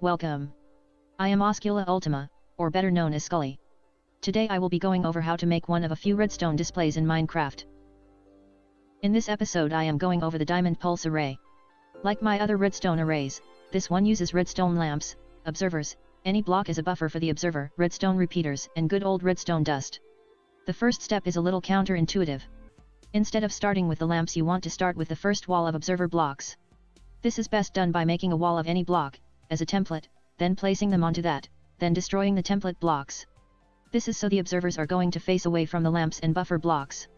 Welcome. I am Oscula Ultima, or better known as Scully. Today I will be going over how to make one of a few redstone displays in Minecraft. In this episode I am going over the diamond pulse array. Like my other redstone arrays, this one uses redstone lamps, observers, any block as a buffer for the observer, redstone repeaters, and good old redstone dust. The first step is a little counterintuitive. Instead of starting with the lamps, you want to start with the first wall of observer blocks. This is best done by making a wall of any block, as a template, then placing them onto that, then destroying the template blocks. This is so the observers are going to face away from the lamps and buffer blocks.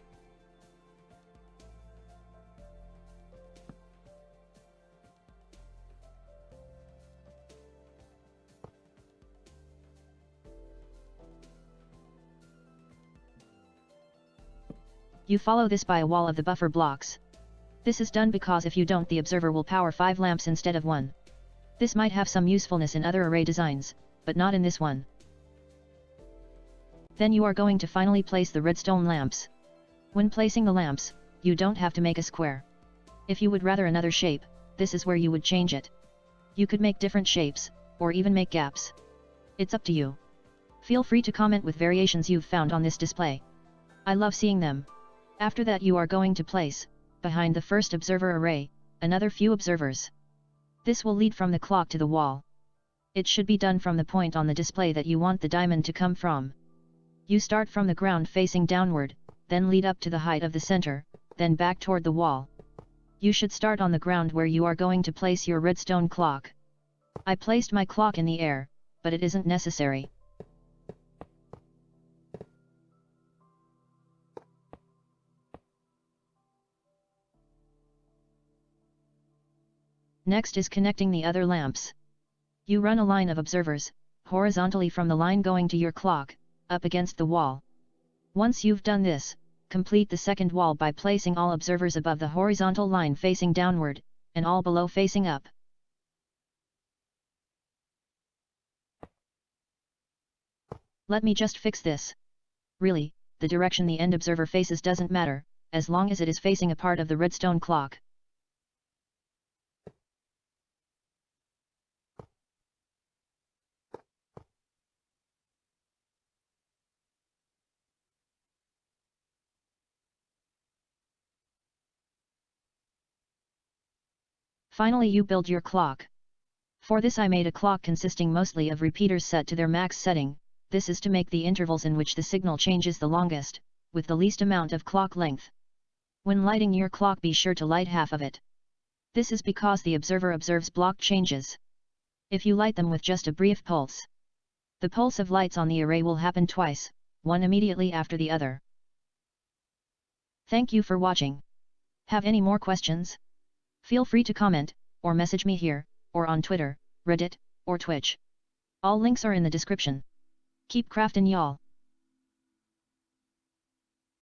You follow this by a wall of the buffer blocks. This is done because if you don't, the observer will power 5 lamps instead of 1. This might have some usefulness in other array designs, but not in this one. Then you are going to finally place the redstone lamps. When placing the lamps, you don't have to make a square. If you would rather another shape, this is where you would change it. You could make different shapes, or even make gaps. It's up to you. Feel free to comment with variations you've found on this display. I love seeing them. After that you are going to place, behind the first observer array, another few observers. This will lead from the clock to the wall. It should be done from the point on the display that you want the diamond to come from. You start from the ground facing downward, then lead up to the height of the center, then back toward the wall. You should start on the ground where you are going to place your redstone clock. I placed my clock in the air, but it isn't necessary. Next is connecting the other lamps. You run a line of observers, horizontally from the line going to your clock, up against the wall. Once you've done this, complete the second wall by placing all observers above the horizontal line facing downward, and all below facing up. Let me just fix this. Really, the direction the end observer faces doesn't matter, as long as it is facing a part of the redstone clock. Finally you build your clock. For this I made a clock consisting mostly of repeaters set to their max setting. This is to make the intervals in which the signal changes the longest, with the least amount of clock length. When lighting your clock, be sure to light half of it. This is because the observer observes block changes. If you light them with just a brief pulse, the pulse of lights on the array will happen twice, one immediately after the other. Thank you for watching. Have any more questions? Feel free to comment, or message me here, or on Twitter, Reddit, or Twitch. All links are in the description. Keep crafting, y'all.